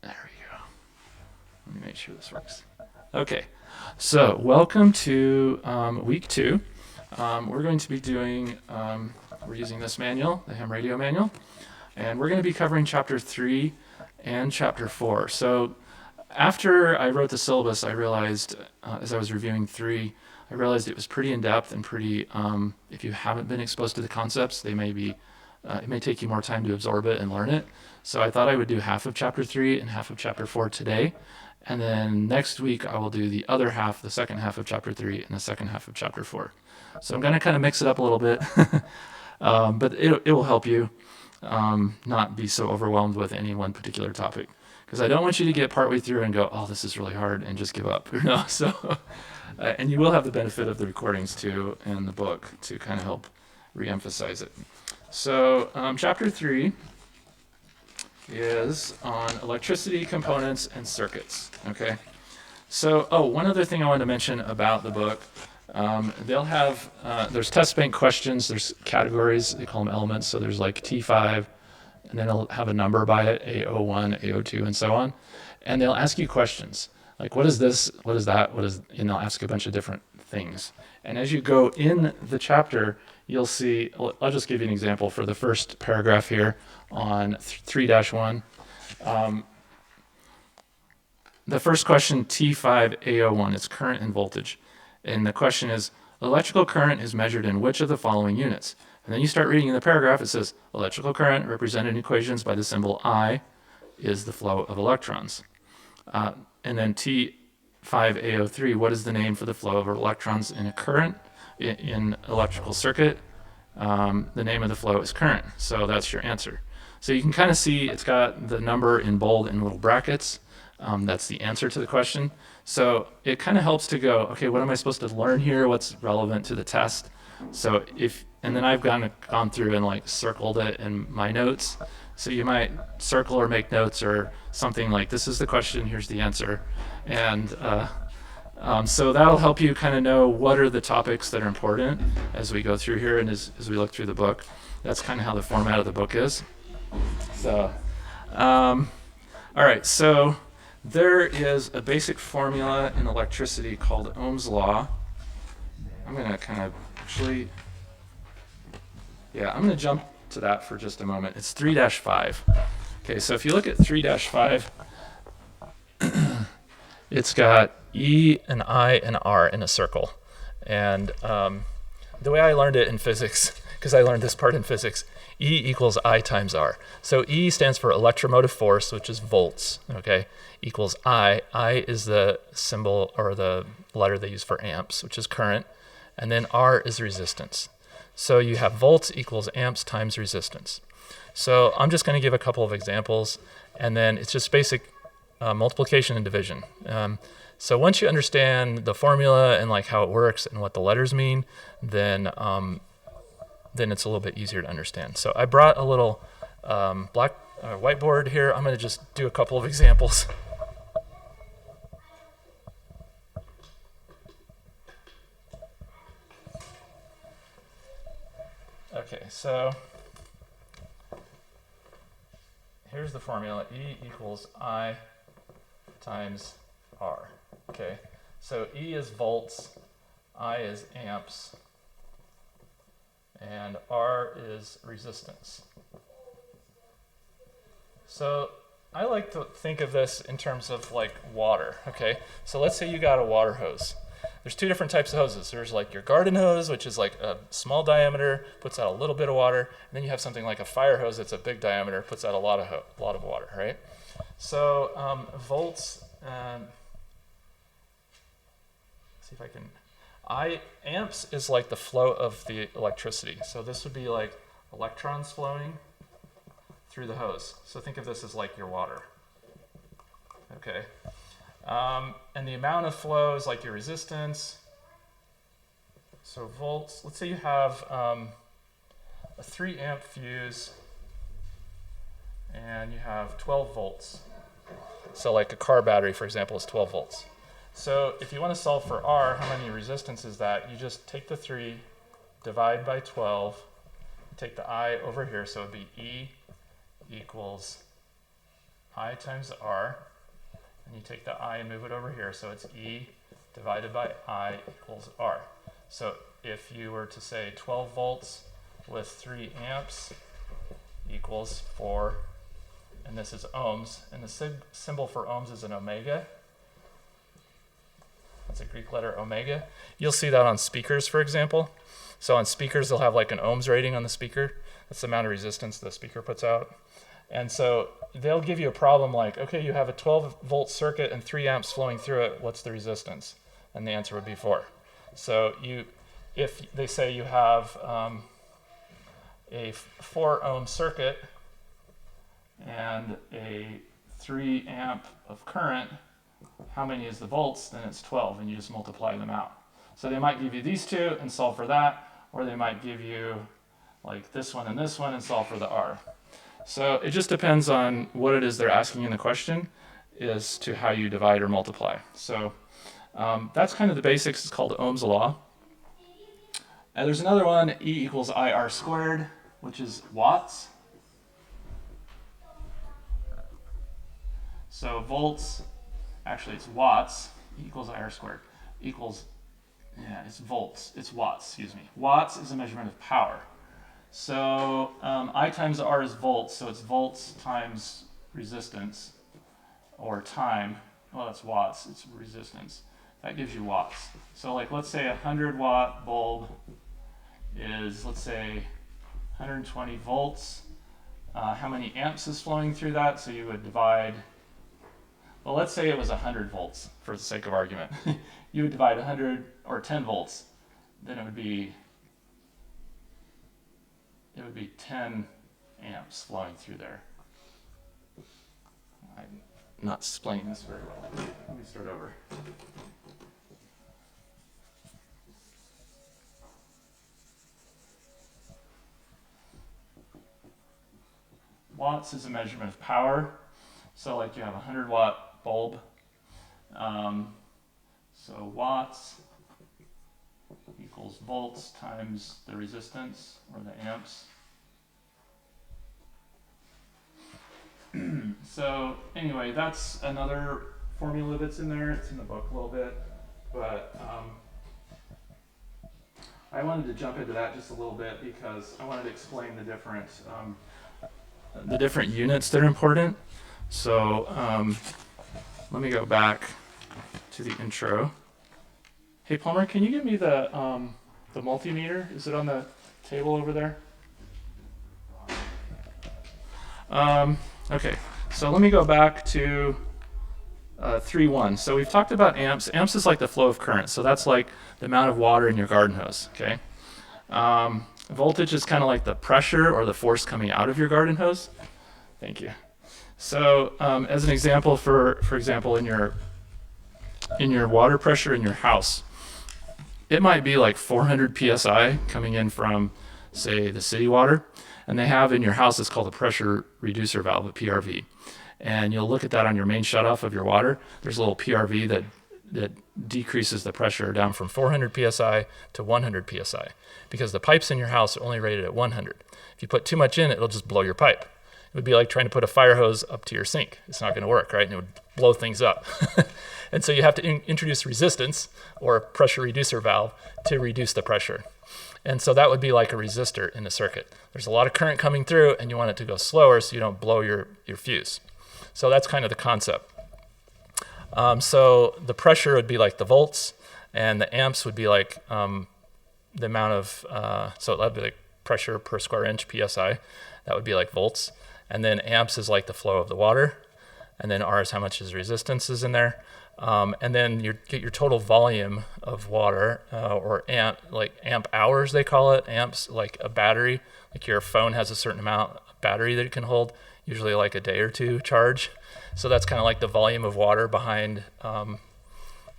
There we go. Let me make sure this works. Okay, so welcome to week 2. We're going to be doing, we're using this manual, the Ham Radio Manual, and we're going to be covering Chapter 3 and Chapter 4. So after I wrote the syllabus, I realized, as I was reviewing 3, I realized it was pretty in-depth and pretty, if you haven't been exposed to the concepts, they may be, it may take you more time to absorb it and learn it. So I thought I would do half of Chapter 3 and half of Chapter 4 today. And then next week, I will do the other half, the second half of Chapter 3 and the second half of Chapter 4. So I'm going to kind of mix it up a little bit, but it will help you not be so overwhelmed with any one particular topic. Because I don't want you to get partway through and go, oh, this is really hard, and just give up. So, and you will have the benefit of the recordings too and the book to kind of help re-emphasize it. So Chapter 3 is on electricity, components, and circuits. Okay. So, one other thing I wanted to mention about the book. They'll have, there's test bank questions, there's categories, they call them elements. So there's like T5, and then it'll have a number by it, A01, A02, and so on. And they'll ask you questions. Like, what is this? What is that? And they'll ask a bunch of different things. And as you go in the chapter, you'll see, I'll just give you an example for the first paragraph here on 3-1. The first question, T5A01, is current and voltage. And the question is, electrical current is measured in which of the following units? And then you start reading in the paragraph, it says, electrical current represented in equations by the symbol I is the flow of electrons. And then T5A03, what is the name for the flow of electrons in a current in electrical circuit? The name of the flow is current. So that's your answer. So you can kind of see it's got the number in bold in little brackets. That's the answer to the question. So it kind of helps to go, okay, what am I supposed to learn here? What's relevant to the test? So and then I've gone through and like circled it in my notes. So you might circle or make notes or something like, this is the question, here's the answer. And so that'll help you kind of know what are the topics that are important as we go through here and as we look through the book. That's kind of how the format of the book is. So, all right, so there is a basic formula in electricity called Ohm's law. I'm going to kind of I'm going to jump to that for just a moment. It's 3-5. Okay, so if you look at 3-5, it's got E and I and R in a circle. And the way I learned it in physics, because I learned this part in physics, E equals I times R. So E stands for electromotive force, which is volts, okay, equals I. I is the symbol or the letter they use for amps, which is current, and then R is resistance. So you have volts equals amps times resistance. So I'm just going to give a couple of examples, and then it's just basic multiplication and division. So once you understand the formula and like how it works and what the letters mean, then it's a little bit easier to understand. So I brought a little black whiteboard here. I'm going to just do a couple of examples. Okay, so here's the formula. E equals I times R. Okay, so E is volts, I is amps, and R is resistance. So I like to think of this in terms of like water, okay? So let's say you got a water hose. There's two different types of hoses. There's like your garden hose, which is like a small diameter, puts out a little bit of water, and then you have something like a fire hose that's a big diameter, puts out a lot of water, right? So volts, see if I can, amps is like the flow of the electricity. So this would be like electrons flowing through the hose. So think of this as like your water. Okay. And the amount of flow is like your resistance. So volts, let's say you have a 3 amp fuse and you have 12 volts. So like a car battery, for example, is 12 volts. So if you want to solve for R, how many resistance is that? You just take the 3, divide by 12, take the I over here, so it would be E equals I times R, and you take the I and move it over here, so it's E divided by I equals R. So if you were to say 12 volts with 3 amps equals 4, and this is ohms, and the symbol for ohms is an omega. That's a Greek letter omega. You'll see that on speakers, for example. So on speakers, they'll have like an ohms rating on the speaker. That's the amount of resistance the speaker puts out. And so they'll give you a problem like, okay, you have a 12 volt circuit and 3 amps flowing through it. What's the resistance? And the answer would be 4. So if they say you have a 4 ohm circuit and a 3 amp of current, how many is the volts? Then it's 12, and you just multiply them out. So they might give you these two and solve for that, or they might give you like this one and solve for the R. So it just depends on what it is they're asking in the question as to how you divide or multiply. So that's kind of the basics. It's called Ohm's law. And there's another one, E equals IR squared, which is watts. So volts, actually it's watts, E equals IR squared, equals, it's volts, it's watts, excuse me. Watts is a measurement of power. So I times R is volts, so it's volts times resistance, or time. Well, that's watts, it's resistance. That gives you watts. So like, let's say a 100-watt bulb is, let's say, 120 volts. How many amps is flowing through that? So you would divide, well, let's say it was 100 volts for the sake of argument. You would divide 100 or 10 volts, then it would be 10 amps flowing through there. I'm not explaining this very well. Let me start over. Watts is a measurement of power. So like you have a 100-watt bulb. So watts equals volts times the resistance, or the amps. So anyway, that's another formula that's in there. It's in the book a little bit, but I wanted to jump into that just a little bit because I wanted to explain the different units that are important. So let me go back to the intro. Hey Palmer, can you give me the multimeter? Is it on the table over there? Okay, so let me go back to 3.1. So we've talked about amps. Amps is like the flow of current. So that's like the amount of water in your garden hose, okay? Voltage is kind of like the pressure or the force coming out of your garden hose. Thank you. So as an example, for example, in your water pressure in your house, it might be like 400 psi coming in from, say, the city water. And they have in your house, it's called a pressure reducer valve, a PRV. And you'll look at that on your main shutoff of your water. There's a little PRV that decreases the pressure down from 400 psi to 100 psi, because the pipes in your house are only rated at 100. If you put too much in, it'll just blow your pipe. It would be like trying to put a fire hose up to your sink. It's not going to work, right? And it would blow things up. And so you have to introduce resistance, or a pressure reducer valve, to reduce the pressure. And so that would be like a resistor in the circuit. There's a lot of current coming through, and you want it to go slower so you don't blow your fuse. So that's kind of the concept. So the pressure would be like the volts, and the amps would be like the amount of, so that would be like pressure per square inch, PSI. That would be like volts. And then amps is like the flow of the water. And then R is how much resistance is in there. And then you get your total volume of water, or amp hours, they call it. Amps, like a battery, like your phone has a certain amount of battery that it can hold, usually like a day or two charge. So that's kind of like the volume of water behind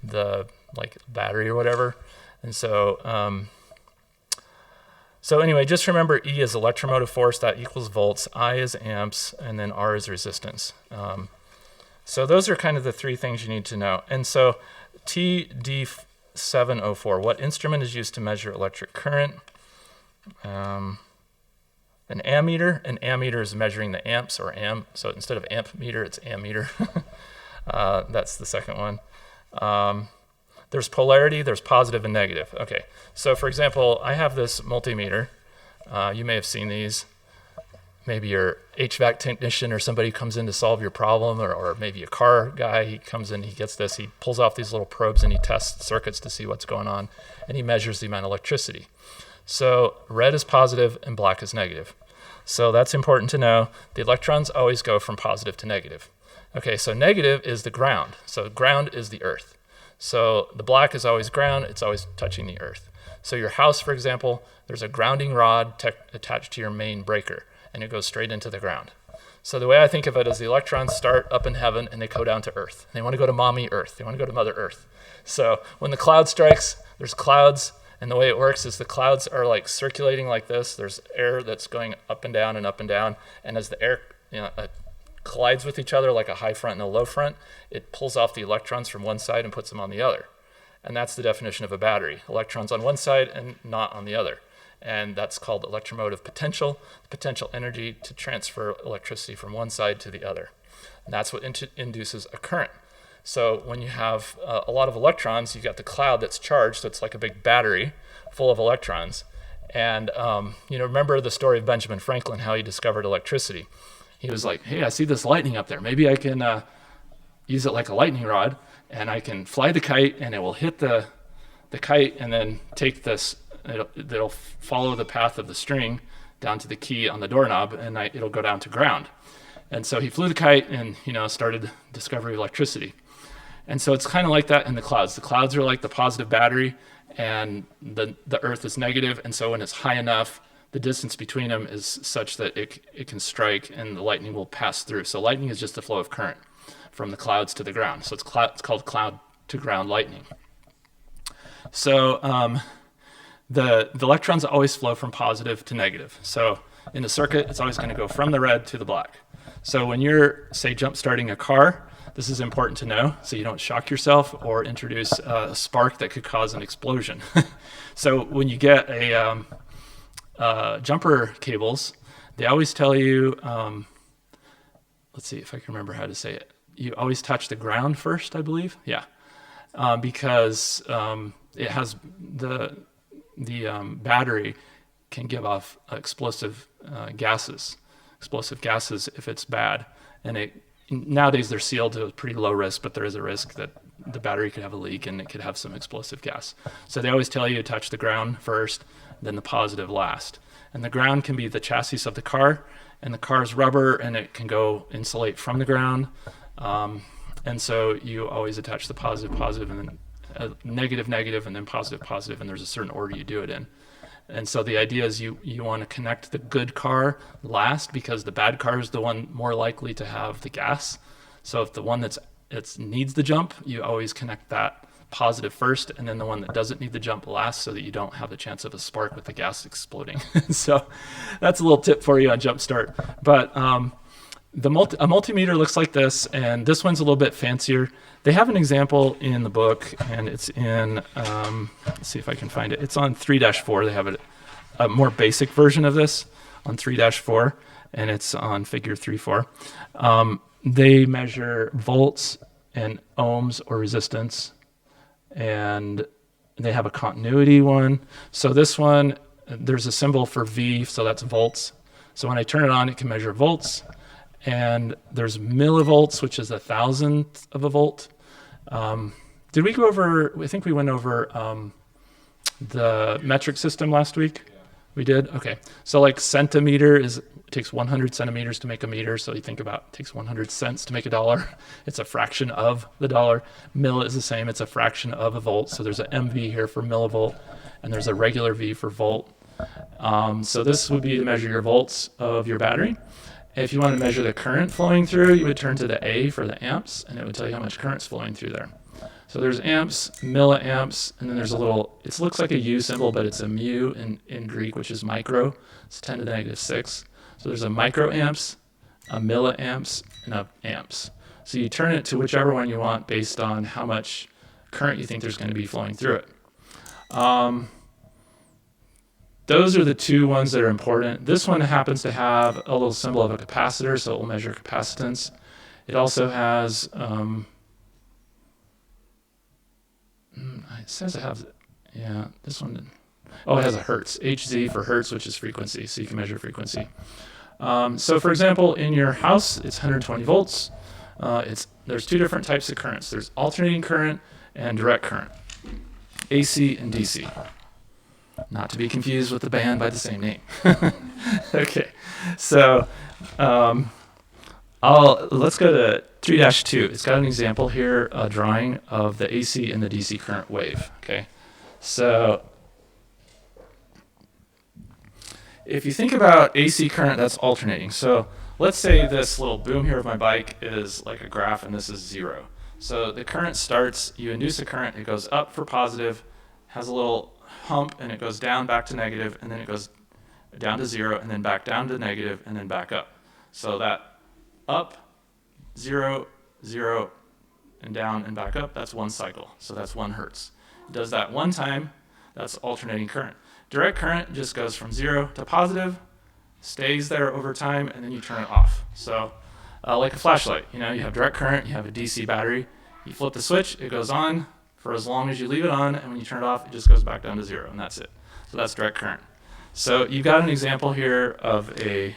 the like battery or whatever. And so, so anyway, just remember E is electromotive force, that equals volts, I is amps, and then R is resistance. So those are kind of the three things you need to know. And so TD704, what instrument is used to measure electric current? An ammeter. An ammeter is measuring the amps or so instead of amp meter, it's ammeter. That's the second one. There's polarity, there's positive and negative. Okay, so for example, I have this multimeter. You may have seen these. Maybe your HVAC technician or somebody comes in to solve your problem, or maybe a car guy, he comes in, he gets this, he pulls off these little probes and he tests circuits to see what's going on, and he measures the amount of electricity. So red is positive and black is negative. So that's important to know. The electrons always go from positive to negative. Okay, so negative is the ground. So ground is the earth. So the black is always ground, it's always touching the earth. So your house, for example, there's a grounding rod attached to your main breaker, and it goes straight into the ground. So the way I think of it is the electrons start up in heaven and they go down to earth. They want to go to mommy earth. They want to go to mother earth. So when the cloud strikes, there's clouds, and the way it works is the clouds are like circulating like this. There's air that's going up and down and up and down, and as the air collides with each other like a high front and a low front, it pulls off the electrons from one side and puts them on the other. And that's the definition of a battery. Electrons on one side and not on the other. And that's called electromotive potential, potential energy to transfer electricity from one side to the other. And that's what induces a current. So when you have a lot of electrons, you've got the cloud that's charged, so it's like a big battery full of electrons. And remember the story of Benjamin Franklin, how he discovered electricity. He was like, hey, I see this lightning up there. Maybe I can use it like a lightning rod, and I can fly the kite, and it will hit the kite and then take this. It'll follow the path of the string down to the key on the doorknob, and it'll go down to ground. And so he flew the kite and started discovery of electricity. And so it's kind of like that in the clouds. The clouds are like the positive battery, and the earth is negative. And so when it's high enough, the distance between them is such that it can strike and the lightning will pass through. So lightning is just a flow of current from the clouds to the ground. So it's called cloud to ground lightning. So the electrons always flow from positive to negative. So in a circuit, it's always going to go from the red to the black. So when you're, say, jump starting a car, this is important to know so you don't shock yourself or introduce a spark that could cause an explosion. So when you get a jumper cables, they always tell you, let's see if I can remember how to say it. You always touch the ground first, I believe. Yeah, because it has the battery can give off explosive gases if it's bad. And nowadays they're sealed to a pretty low risk, but there is a risk that the battery could have a leak and it could have some explosive gas. So they always tell you to touch the ground first, then the positive last. And the ground can be the chassis of the car, and the car's rubber, and it can go insulate from the ground. And so you always attach the positive, and then negative, and then positive, and there's a certain order you do it in. And so the idea is you want to connect the good car last, because the bad car is the one more likely to have the gas. So if the one that needs the jump, you always connect that positive first, and then the one that doesn't need the jump last, so that you don't have the chance of a spark with the gas exploding. So that's a little tip for you on jump start. But a multimeter looks like this, and this one's a little bit fancier. They have an example in the book, and it's in, let's see if I can find it. It's on 3-4. They have a more basic version of this on 3-4, and it's on figure 3-4. They measure volts and ohms or resistance, and they have a continuity one. So this one, there's a symbol for V, so that's volts. So when I turn it on, it can measure volts. And there's millivolts, which is 1,000th of a volt. Did we go over, I think we went over the metric system last week? Yeah. We did? Okay. So like centimeter it takes 100 centimeters to make a meter. So you think about it takes 100 cents to make a dollar. It's a fraction of the dollar. Mill is the same. It's a fraction of a volt. So there's an MV here for millivolt, and there's a regular V for volt. So this would be to measure your volts of your battery. If you want to measure the current flowing through, you would turn to the A for the amps, and it would tell you how much current's flowing through there. So there's amps, milliamps, and then there's a little, it looks like a U symbol, but it's a mu in Greek, which is micro. It's 10 to the negative 6. So there's a microamps, a milliamps, and a amps. So you turn it to whichever one you want based on how much current you think there's going to be flowing through it. those are the two ones that are important. This one happens to have a little symbol of a capacitor, so it will measure capacitance. It also has, it says it has, yeah, this one, oh, it has a hertz, Hz for hertz, which is frequency, so you can measure frequency. So for example, in your house, it's 120 volts. There's two different types of currents. There's alternating current and direct current, AC and DC. Not to be confused with the band by the same name. Okay, so let's go to 3-2. It's got an example here, a drawing of the AC and the DC current wave. Okay, so if you think about AC current, that's alternating. So let's say this little boom here of my bike is like a graph, and this is 0. So the current starts, you induce a current, it goes up for positive, has a little hump, and it goes down back to negative, and then it goes down to 0, and then back down to negative, and then back up. So that up, 0, 0, and down and back up, that's one cycle. So that's 1 hertz. It does that one time, that's alternating current. Direct current just goes from 0 to positive, stays there over time, and then you turn it off. So like a flashlight, you have direct current, you have a DC battery, you flip the switch, it goes on for as long as you leave it on, and when you turn it off, it just goes back down to 0, and that's it. So that's direct current. So you've got an example here of the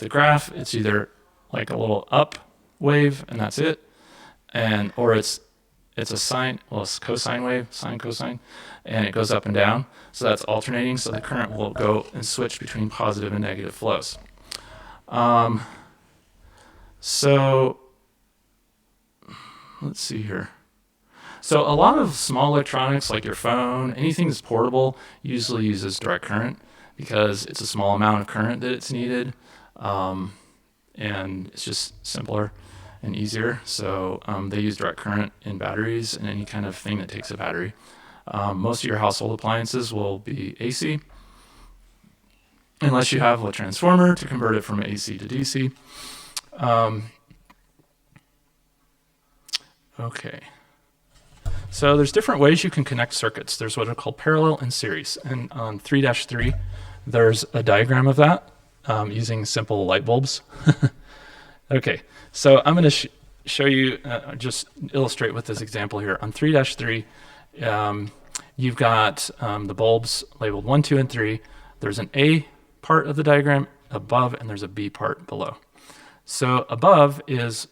graph. It's either like a little up wave, and that's it, or it's a sine, well, it's cosine wave, sine, cosine, and it goes up and down. So that's alternating, so the current will go and switch between positive and negative flows. So let's see here. So a lot of small electronics, like your phone, anything that's portable, usually uses direct current because it's a small amount of current that it's needed, and it's just simpler and easier. So they use direct current in batteries and any kind of thing that takes a battery. Most of your household appliances will be AC, unless you have a transformer to convert it from AC to DC. Okay. So there's different ways you can connect circuits. There's what are called parallel and series. And on 3-3, there's a diagram of that using simple light bulbs. Okay, so I'm going to show you, just illustrate with this example here. On 3-3, you've got the bulbs labeled 1, 2, and 3. There's an A part of the diagram above, and there's a B part below. So above is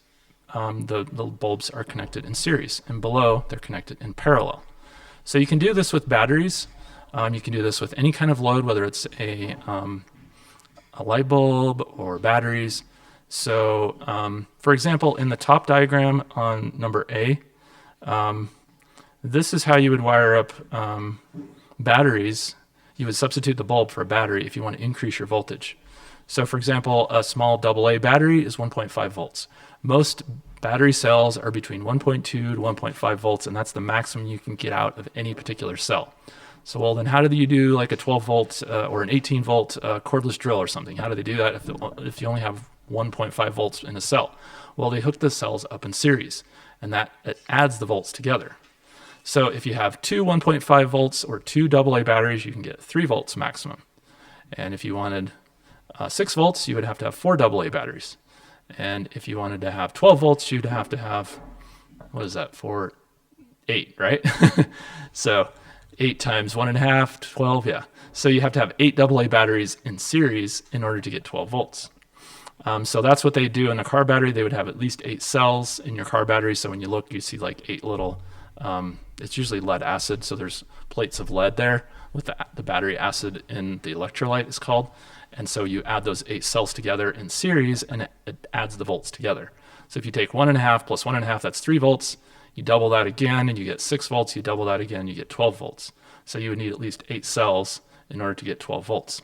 the bulbs are connected in series, and below they're connected in parallel. So you can do this with batteries. You can do this with any kind of load, whether it's a light bulb or batteries. So for example, in the top diagram on number A, this is how you would wire up batteries. You would substitute the bulb for a battery if you want to increase your voltage. So for example, a small AA battery is 1.5 volts. Most battery cells are between 1.2 to 1.5 volts, and that's the maximum you can get out of any particular cell. So well, then how do you do like a 12 volt or an 18 volt cordless drill or something? How do they do that if you only have 1.5 volts in a cell? Well, they hook the cells up in series, and it adds the volts together. So if you have two 1.5 volts or two AA batteries, you can get 3 volts maximum. And if you wanted 6 volts, you would have to have 4 AA batteries. And if you wanted to have 12 volts, you'd have to have, what is that, 8, right? So 8 times 1.5, 12, yeah. So you have to have 8 AA batteries in series in order to get 12 volts. So that's what they do in a car battery. They would have at least 8 cells in your car battery. So when you look, you see like 8 little, it's usually lead acid. So there's plates of lead there with the battery acid in the electrolyte, it's called. And so you add those 8 cells together in series, and it adds the volts together. So if you take 1.5 plus 1.5, that's 3 volts. You double that again, and you get 6 volts. You double that again, you get 12 volts. So you would need at least 8 cells in order to get 12 volts.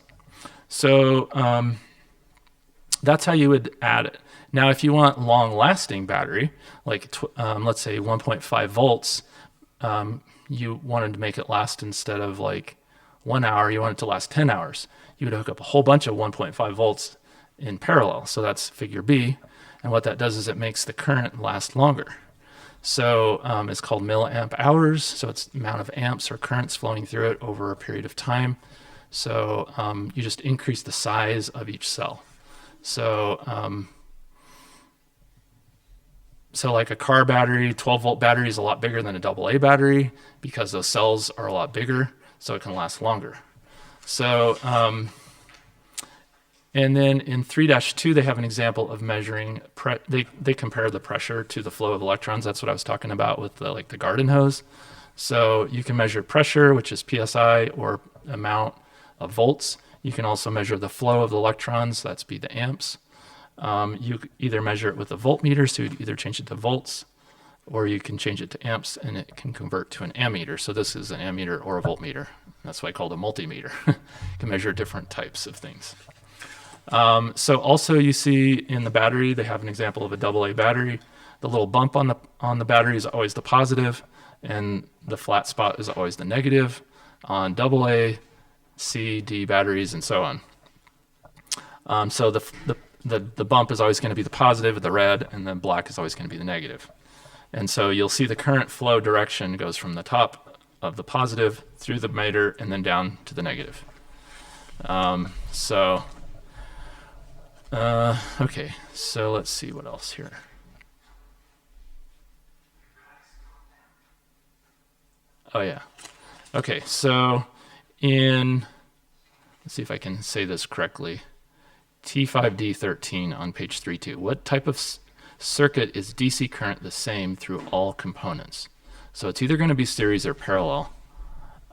So that's how you would add it. Now, if you want long-lasting battery, like let's say 1.5 volts, you wanted to make it last instead of like 1 hour, you want it to last 10 hours. You would hook up a whole bunch of 1.5 volts in parallel. So that's figure B. And what that does is it makes the current last longer. So it's called milliamp hours. So it's the amount of amps or currents flowing through it over a period of time. So you just increase the size of each cell. So like a car battery, 12-volt battery is a lot bigger than a AA battery because those cells are a lot bigger, so it can last longer. So, and then in 3-2, they have an example of measuring, they compare the pressure to the flow of electrons. That's what I was talking about with the garden hose. So you can measure pressure, which is PSI, or amount of volts. You can also measure the flow of the electrons, that's be the amps. You either measure it with a voltmeter, so you'd either change it to volts, or you can change it to amps, and it can convert to an ammeter. So this is an ammeter or a voltmeter. That's why I call it a multimeter. You can measure different types of things. So also you see in the battery, they have an example of a AA battery. The little bump on the battery is always the positive, and the flat spot is always the negative on AA, C, D batteries, and so on. So the bump is always going to be the positive, the red, and then black is always going to be the negative. And so you'll see the current flow direction goes from the top of the positive through the meter and then down to the negative. Okay, so let's see what else here. Oh yeah. Okay, so let's see if I can say this correctly. T5D13 on page 3.2. What type of circuit is DC current the same through all components? So it's either going to be series or parallel.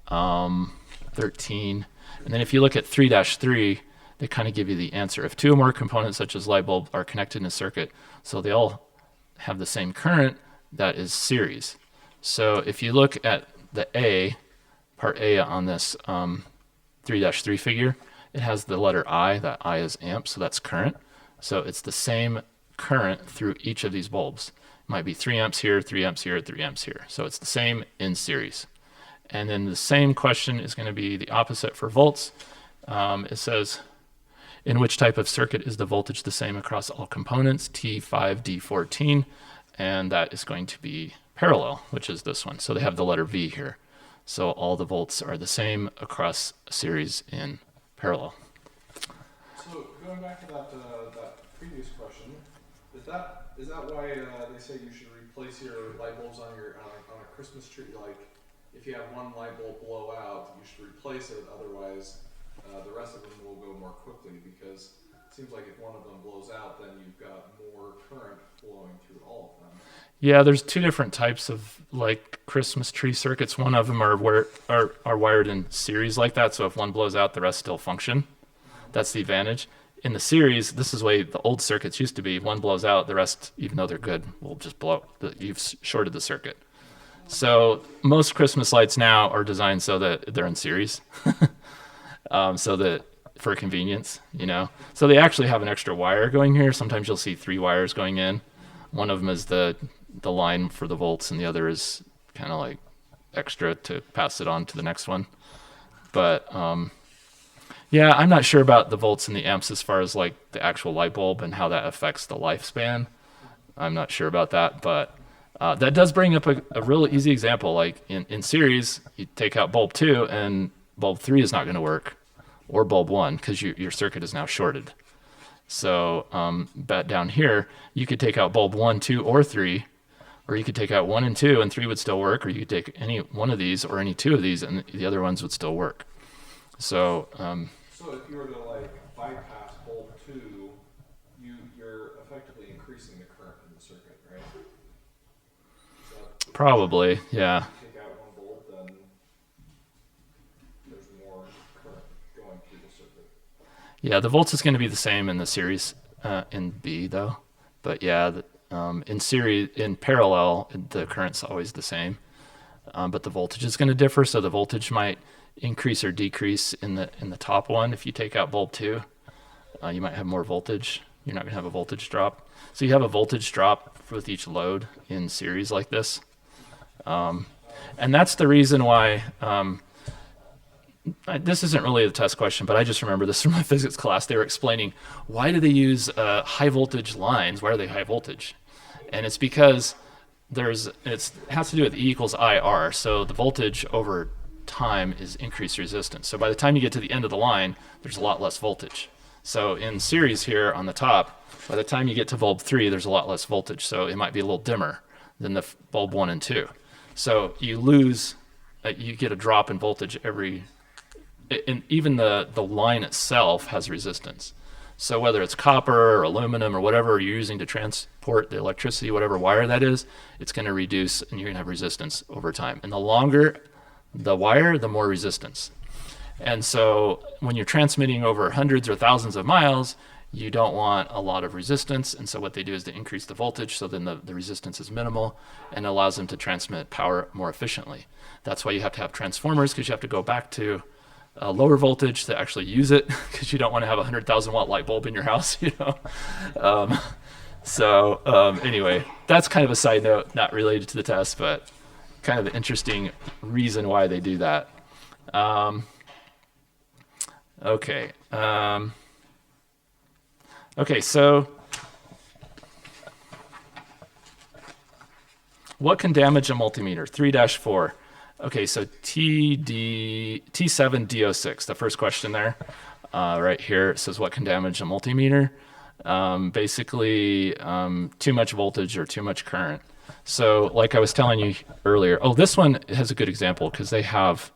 13. And then if you look at 3-3, they kind of give you the answer. If two or more components such as light bulb are connected in a circuit, so they all have the same current, that is series. So if you look at the part A on this 3-3 figure, it has the letter I. That I is amp, so that's current. So it's the same current through each of these bulbs. It might be 3 amps here, 3 amps here, 3 amps here. So it's the same in series. And then the same question is going to be the opposite for volts. It says, in which type of circuit is the voltage the same across all components? T5D14. And that is going to be parallel, which is this one. So they have the letter V here. So all the volts are the same across a series in parallel. So going back to that previous question, is that why they say you should replace your light bulbs on a Christmas tree? Like, if you have one light bulb blow out, you should replace it. Otherwise, the rest of them will go more quickly, because it seems like if one of them blows out, then you've got more current flowing through all of them. Yeah, there's two different types of like Christmas tree circuits. One of them are wired in series like that, so if one blows out, the rest still function. That's the advantage. In the series, this is the way the old circuits used to be. One blows out, the rest, even though they're good, will just blow. You've shorted the circuit. So most Christmas lights now are designed so that they're in series, so that for convenience, So they actually have an extra wire going here. Sometimes you'll see 3 wires going in. One of them is the line for the volts, and the other is kind of like extra to pass it on to the next one. But yeah, I'm not sure about the volts and the amps as far as like the actual light bulb and how that affects the lifespan. I'm not sure about that, but that does bring up a real easy example. Like in series, you take out bulb 2 and bulb 3 is not going to work, or bulb 1, because your circuit is now shorted. So but down here, you could take out bulb 1, 2, or 3, or you could take out 1 and 2 and 3 would still work, or you could take any one of these or any 2 of these and the other ones would still work. So so if you were to like bypass bulb 2, you're effectively increasing the current in the circuit, right? Probably, yeah. If you take out one bulb, then there's more current going through the circuit. Yeah, the volts is going to be the same in the series in B though, but yeah, in parallel, the current's always the same, but the voltage is going to differ. So the voltage might increase or decrease in the top one. If you take out bulb 2, you might have more voltage. You're not going to have a voltage drop. So you have a voltage drop with each load in series like this, and that's the reason why. This isn't really a test question, but I just remember this from my physics class. They were explaining, why do they use high voltage lines? Why are they high voltage? And it's because it has to do with E equals IR. So the voltage over time is increased resistance. So by the time you get to the end of the line, there's a lot less voltage. So in series here on the top, by the time you get to bulb 3, there's a lot less voltage. So it might be a little dimmer than the bulb 1 and 2. So you lose, you get a drop in voltage every, and even the line itself has resistance. So whether it's copper or aluminum or whatever you're using to transport the electricity, whatever wire that is, it's going to reduce and you're going to have resistance over time. And the longer the wire, the more resistance. And so when you're transmitting over hundreds or thousands of miles, you don't want a lot of resistance. And so what they do is they increase the voltage, so then the resistance is minimal and allows them to transmit power more efficiently. That's why you have to have transformers, because you have to go back to a lower voltage to actually use it, because you don't want to have a 100,000 watt light bulb in your house, you know. Anyway, that's kind of a side note, not related to the test, but kind of an interesting reason why they do that. Okay. Okay, so what can damage a multimeter? 3-4. Okay, so T7D06, the first question there, right here, it says what can damage a multimeter? Basically, too much voltage or too much current. So like I was telling you earlier, this one has a good example because they have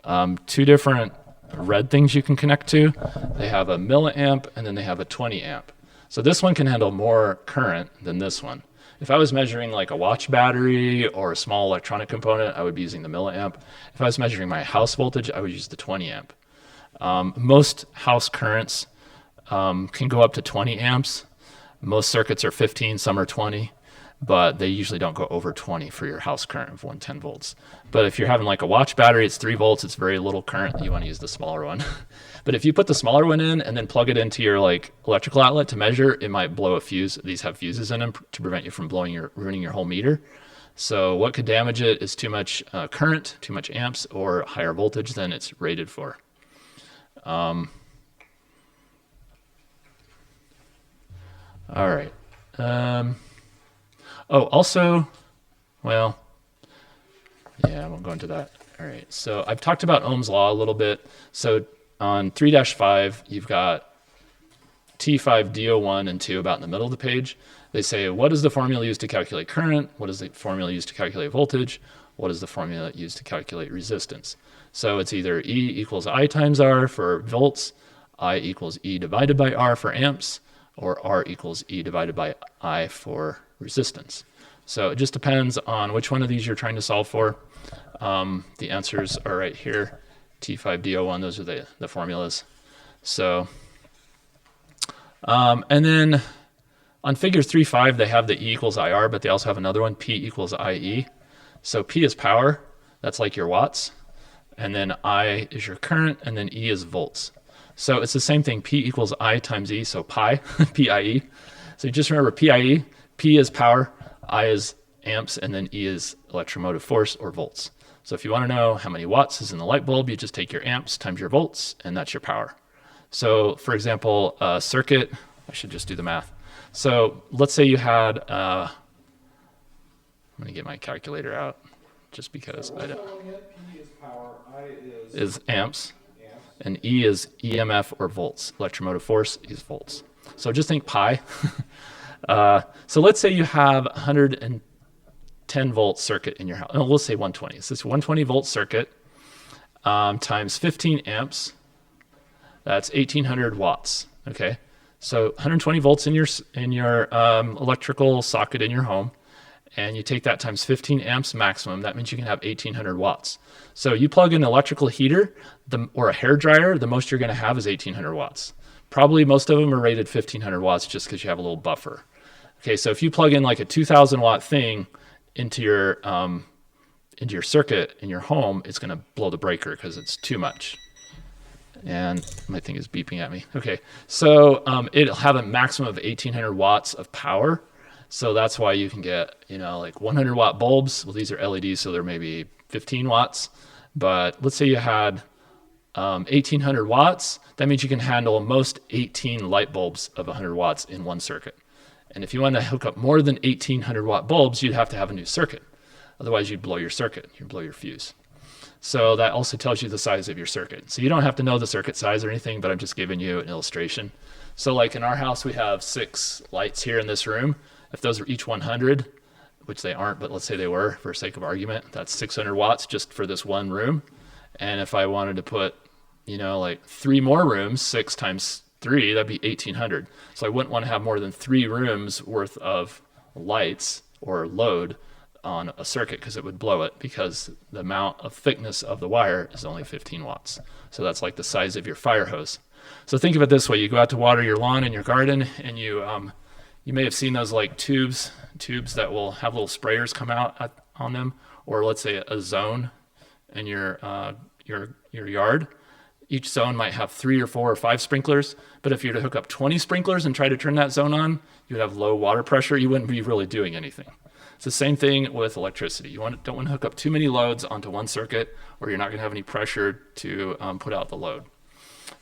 2 different red things you can connect to. They have a milliamp and then they have a 20 amp. So this one can handle more current than this one. If I was measuring like a watch battery or a small electronic component, I would be using the milliamp. If I was measuring my house voltage, I would use the 20 amp. Most house currents can go up to 20 amps. Most circuits are 15, some are 20, but they usually don't go over 20 for your house current of 110 volts. But if you're having like a watch battery, it's 3 volts, it's very little current, you want to use the smaller one. But if you put the smaller one in and then plug it into your like electrical outlet to measure, it might blow a fuse. These have fuses in them to prevent you from ruining your whole meter. So what could damage it is too much current, too much amps, or higher voltage than it's rated for. All right. Also, well, yeah, I won't go into that. All right, so I've talked about Ohm's law a little bit. So on 3-5, you've got T5D01 and 2 about in the middle of the page. They say, what is the formula used to calculate current? What is the formula used to calculate voltage? What is the formula used to calculate resistance? So it's either E equals I times R for volts, I equals E divided by R for amps, or R equals E divided by I for resistance. So it just depends on which one of these you're trying to solve for. The answers are right here. T5D01, those are the formulas. So, and then on figure 3.5, they have the E equals IR, but they also have another one, P equals IE. So P is power, that's like your watts. And then I is your current, and then E is volts. So it's the same thing, P equals I times E, so pi, PIE. So you just remember PIE, P is power, I is amps, and then E is electromotive force or volts. So if you want to know how many watts is in the light bulb, you just take your amps times your volts, and that's your power. So for example, a circuit, I should just do the math. So let's say you had, I'm going to get my calculator out just because I don't. P is power, I is amps, and E is EMF or volts. Electromotive force is volts. So just think pi. So let's say you have 110 volt circuit in your house. No, we'll say 120. So it's 120 volt circuit times 15 amps. That's 1800 watts. Okay. So 120 volts in your electrical socket in your home, and you take that times 15 amps maximum. That means you can have 1800 watts. So you plug in an electrical heater or a hair dryer, the most you're going to have is 1800 watts. Probably most of them are rated 1500 watts just because you have a little buffer. Okay, so if you plug in like a 2000 watt thing into your circuit in your home, it's going to blow the breaker because it's too much. And my thing is beeping at me. Okay, so it'll have a maximum of 1800 watts of power. So that's why you can get, like 100 watt bulbs. Well, these are LEDs, so they're maybe 15 watts. But let's say you had 1800 watts. That means you can handle most 18 light bulbs of 100 watts in one circuit. And if you want to hook up more than 1800 watt bulbs, you'd have to have a new circuit. Otherwise, you'd blow your circuit. You'd blow your fuse. So that also tells you the size of your circuit. So you don't have to know the circuit size or anything, but I'm just giving you an illustration. So like in our house, we have 6 lights here in this room. If those are each 100, which they aren't, but let's say they were for sake of argument, that's 600 watts just for this one room. And if I wanted to put, like 3 more rooms, 6 times 3, that'd be 1800. So I wouldn't want to have more than 3 rooms worth of lights or load on a circuit because it would blow it, because the amount of thickness of the wire is only 15 watts. So that's like the size of your fire hose. So think of it this way: you go out to water your lawn and your garden, and you may have seen those like tubes that will have little sprayers come out on them, or let's say a zone in your yard. Each zone might have 3 or 4 or 5 sprinklers, but if you were to hook up 20 sprinklers and try to turn that zone on, you'd have low water pressure. You wouldn't be really doing anything. It's the same thing with electricity. You don't want to hook up too many loads onto one circuit, or you're not going to have any pressure to put out the load.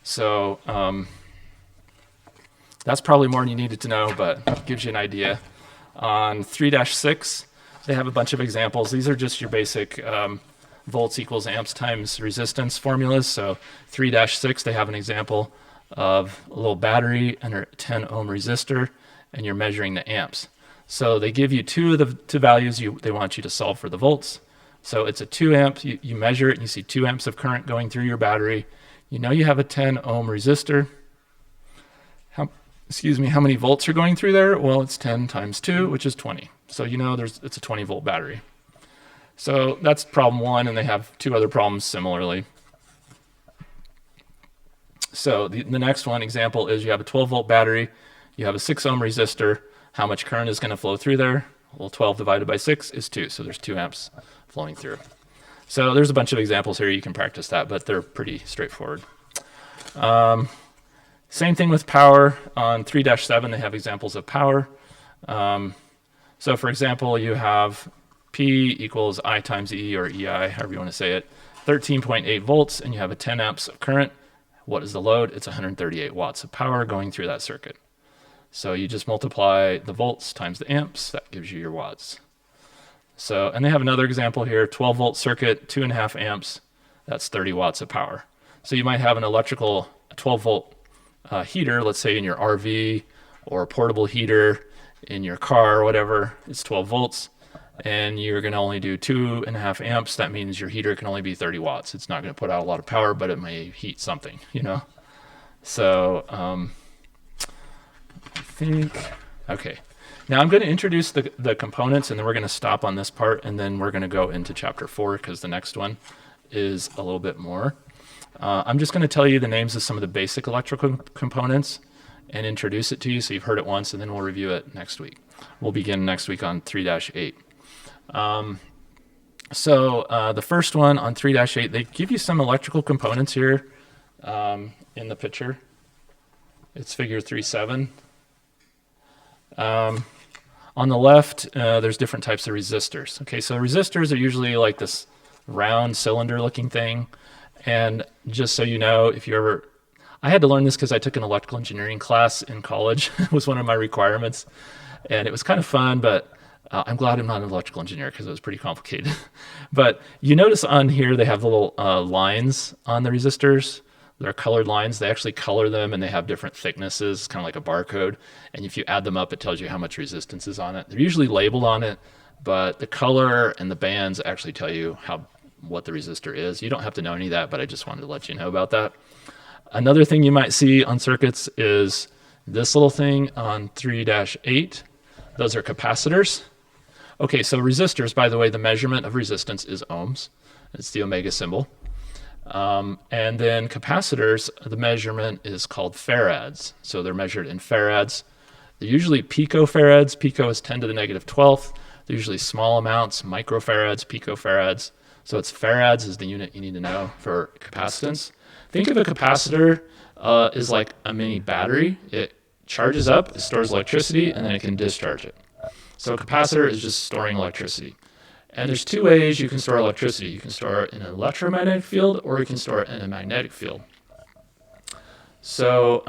So that's probably more than you needed to know, but it gives you an idea. On 3-6, they have a bunch of examples. These are just your basic volts equals amps times resistance formulas. So 3-6, they have an example of a little battery and a 10 ohm resistor, and you're measuring the amps. So they give you 2 of the 2 values they want you to solve for the volts. So it's a 2 amp, you measure it and you see 2 amps of current going through your battery. You know you have a 10 ohm resistor. How many volts are going through there? Well, it's 10 times 2, which is 20. So it's a 20 volt battery. So that's problem 1, and they have 2 other problems similarly. So the next one example is you have a 12 volt battery, you have a 6 ohm resistor. How much current is going to flow through there? Well, 12 divided by 6 is 2, so there's 2 amps flowing through. So there's a bunch of examples here. You can practice that, but they're pretty straightforward. Same thing with power. On 3-7, they have examples of power. So for example, you have P equals I times E, or EI, however you want to say it, 13.8 volts, and you have a 10 amps of current. What is the load? It's 138 watts of power going through that circuit. So you just multiply the volts times the amps, that gives you your watts. So, and they have another example here, 12 volt circuit, 2.5 amps, that's 30 watts of power. So you might have an electrical 12 volt heater, let's say in your RV, or a portable heater in your car, or whatever, it's 12 volts, and you're going to only do 2.5 amps. That means your heater can only be 30 watts. It's not going to put out a lot of power, but it may heat something, So, okay. Now I'm going to introduce the components, and then we're going to stop on this part, and then we're going to go into chapter 4, because the next one is a little bit more. I'm just going to tell you the names of some of the basic electrical components and introduce it to you so you've heard it once, and then we'll review it next week. We'll begin next week on 3-8. So the first one on 3-8, they give you some electrical components here in the picture. It's figure 3.7. On the left, there's different types of resistors. Okay, so resistors are usually like this round cylinder looking thing. And just so you know, I had to learn this because I took an electrical engineering class in college. It was one of my requirements. And it was kind of fun, but I'm glad I'm not an electrical engineer because it was pretty complicated. But you notice on here they have little lines on the resistors. They're colored lines. They actually color them, and they have different thicknesses, kind of like a barcode. And if you add them up, it tells you how much resistance is on it. They're usually labeled on it, but the color and the bands actually tell you what the resistor is. You don't have to know any of that, but I just wanted to let you know about that. Another thing you might see on circuits is this little thing on 3-8. Those are capacitors. Okay, so resistors, by the way, the measurement of resistance is ohms. It's the omega symbol. And then capacitors, the measurement is called farads. So they're measured in farads. They're usually picofarads. Pico is 10 to the negative 12th. They're usually small amounts, microfarads, picofarads. So it's farads is the unit you need to know for capacitance. Think of a capacitor as like a mini battery. It charges up, it stores electricity, and then it can discharge it. So a capacitor is just storing electricity. And there's 2 ways you can store electricity. You can store it in an electromagnetic field, or you can store it in a magnetic field. So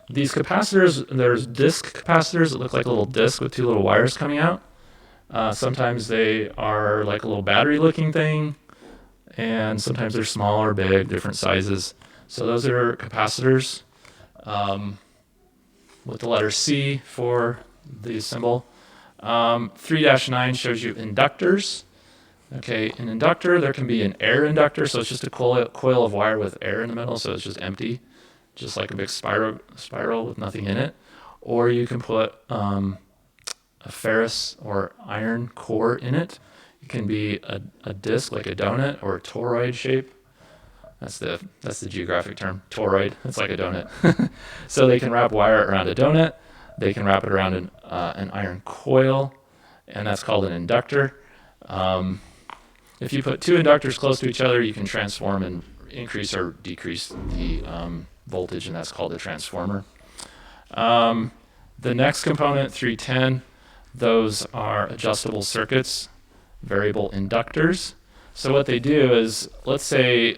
these capacitors, there's disc capacitors that look like a little disc with 2 little wires coming out. Sometimes they are like a little battery looking thing. and sometimes they're small or big, different sizes. So those are capacitors, with the letter C for the symbol. 3-9 shows you inductors. Okay, an inductor, there can be an air inductor, so it's just a coil of wire with air in the middle, so it's just empty, just like a big spiral with nothing in it. Or you can put a ferrous or iron core in it. It can be a disc like a donut or a toroid shape. That's the geographic term, toroid. It's like a donut. So they can wrap wire around a donut. They can wrap it around an iron coil, and that's called an inductor. If you put two inductors close to each other, you can transform and increase or decrease the voltage, and that's called a transformer. The next component, 310, those are adjustable circuits, variable inductors. So what they do is, let's say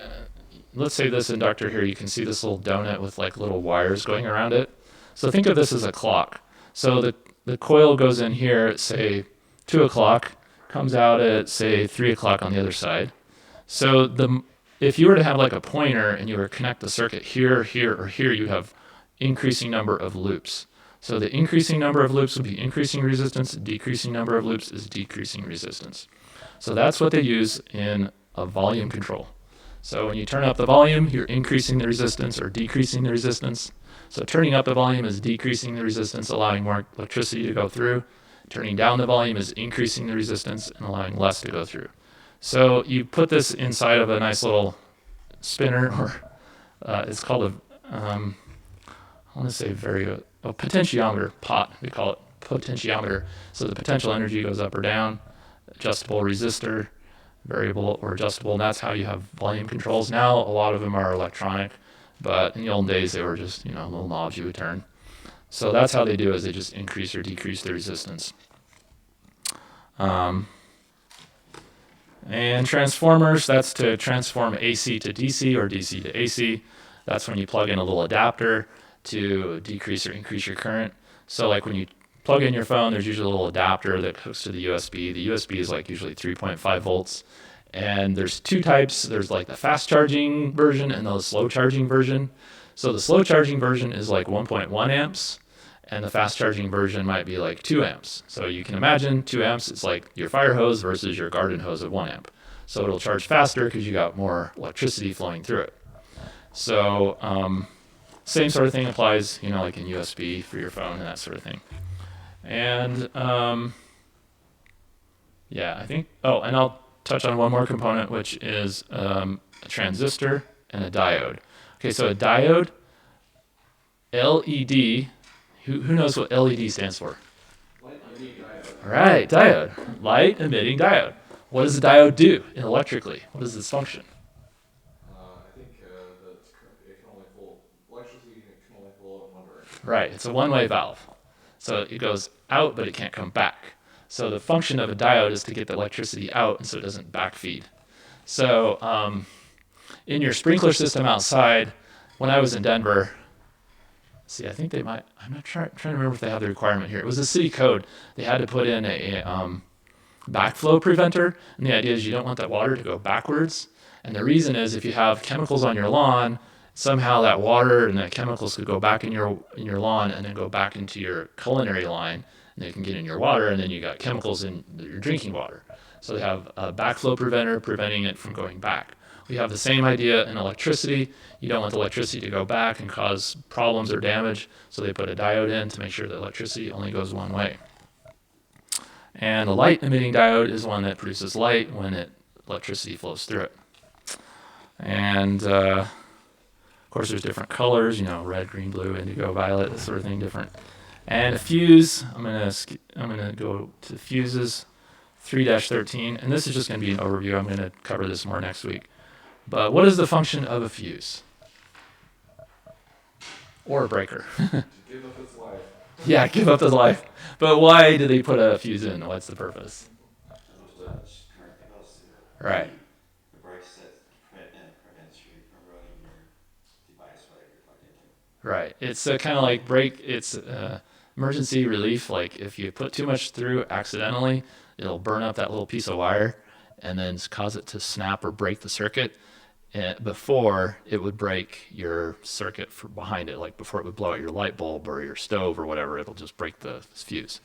this inductor here, you can see this little donut with like little wires going around it. So think of this as a clock. So the coil goes in here at, say, 2 o'clock, comes out at, say, 3 o'clock on the other side. So if you were to have like a pointer and you were to connect the circuit here, here, or here, you have increasing number of loops. So the increasing number of loops would be increasing resistance, decreasing number of loops is decreasing resistance. So that's what they use in a volume control. So when you turn up the volume, you're increasing the resistance or decreasing the resistance. So turning up the volume is decreasing the resistance, allowing more electricity to go through. Turning down the volume is increasing the resistance and allowing less to go through. So you put this inside of a nice little spinner, or it's called a potentiometer pot. We call it potentiometer. So the potential energy goes up or down. Adjustable resistor, variable or adjustable, and that's how you have volume controls. Now a lot of them are electronic, but in the old days they were just little knobs you would turn. So that's how they do it, is they just increase or decrease the resistance. And transformers, that's to transform AC to DC or DC to AC. That's when you plug in a little adapter to decrease or increase your current. So like when you plug in your phone, there's usually a little adapter that hooks to the USB. The USB is like usually 3.5 volts. And there's two types. There's like the fast charging version and the slow charging version. So the slow charging version is like 1.1 amps, and the fast charging version might be like 2 amps. So you can imagine 2 amps, it's like your fire hose versus your garden hose of 1 amp. So it'll charge faster because you got more electricity flowing through it. So same sort of thing applies, like in USB for your phone and that sort of thing. And and I'll touch on one more component, which is a transistor and a diode. Okay, so a diode, LED, who knows what LED stands for? Light emitting diode. All right, diode, light emitting diode. What does a diode do electrically? What is its function? I think that it can only flow electricity, and it can only flow in one direction. Right, it's a one-way valve. So it goes out, but it can't come back. So the function of a diode is to get the electricity out, and so it doesn't backfeed. So in your sprinkler system outside, when I was in Denver, I think they might, I'm not trying to remember if they have the requirement here. It was a city code. They had to put in a backflow preventer, and the idea is you don't want that water to go backwards. And the reason is if you have chemicals on your lawn, somehow that water and the chemicals could go back in your lawn and then go back into your culinary line, and they can get in your water, and then you got chemicals in your drinking water. So they have a backflow preventer preventing it from going back. We have the same idea in electricity. You don't want the electricity to go back and cause problems or damage, so they put a diode in to make sure that electricity only goes one way. And a light emitting diode is one that produces light when electricity flows through it. And of course there's different colors, red, green, blue, indigo, violet, this sort of thing, different. And a fuse, I'm gonna go to fuses, 3-13, and this is just gonna be an overview. I'm gonna cover this more next week. But what is the function of a fuse? Or a breaker? Give up its life. Yeah, give up the life. But why do they put a fuse in? What's the purpose? Right. The breaks that prevents you from ruining your device, whatever you're plugged into. Right. It's kind of like it's emergency relief. Like if you put too much through accidentally, it'll burn up that little piece of wire, and then cause it to snap or break the circuit before it would break your circuit behind it, like before it would blow out your light bulb or your stove or whatever. It'll just break the fuse.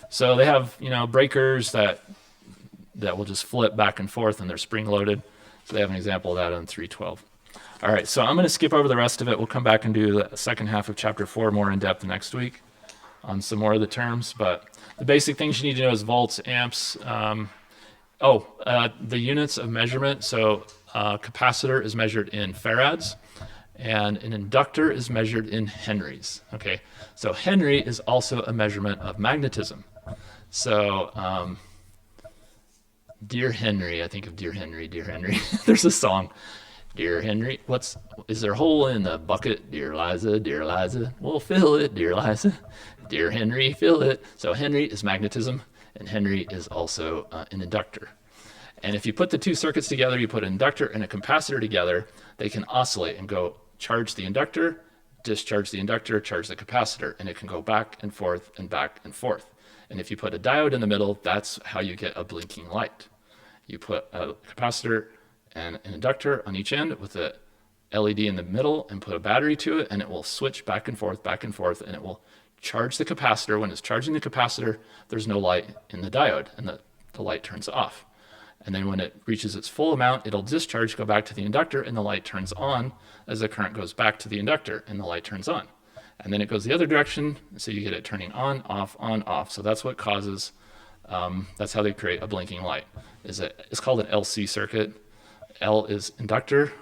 So they have, breakers that will just flip back and forth, and they're spring loaded. So they have an example of that on 312. All right, so I'm going to skip over the rest of it. We'll come back and do the second half of chapter 4 more in depth next week on some more of the terms. But the basic things you need to know is volts, amps. The units of measurement. So capacitor is measured in farads, and an inductor is measured in henries. Okay, so henry is also a measurement of magnetism. So Dear Henry, I think of Dear Henry. There's a song. Dear Henry, is there a hole in the bucket? Dear Liza, we'll fill it, dear Liza. Dear Henry, fill it. So Henry is magnetism, and Henry is also an inductor. And if you put the two circuits together, you put an inductor and a capacitor together, they can oscillate and go charge the inductor, discharge the inductor, charge the capacitor, and it can go back and forth and back and forth. And if you put a diode in the middle, that's how you get a blinking light. You put a capacitor and an inductor on each end with a LED in the middle and put a battery to it, and it will switch back and forth, and it will charge the capacitor. When it's charging the capacitor, there's no light in the diode, and the light turns off. And then when it reaches its full amount, it'll discharge, go back to the inductor, and the light turns on as the current goes back to the inductor, and the light turns on. And then it goes the other direction, so you get it turning on, off. So that's what causes, that's how they create a blinking light. It's called an LC circuit. L is inductor,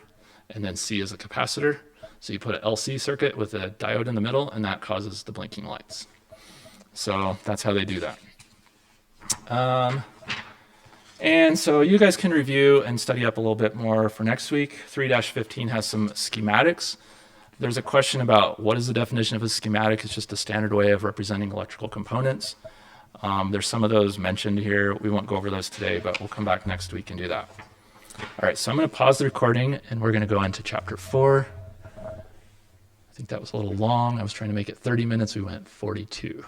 and then C is a capacitor. So you put an LC circuit with a diode in the middle, and that causes the blinking lights. So that's how they do that. And so you guys can review and study up a little bit more for next week. 3-15 has some schematics. There's a question about what is the definition of a schematic. It's just a standard way of representing electrical components. There's some of those mentioned here. We won't go over those today, but we'll come back next week and do that. All right, so I'm going to pause the recording, and we're going to go into chapter 4. I think that was a little long. I was trying to make it 30 minutes. We went 42.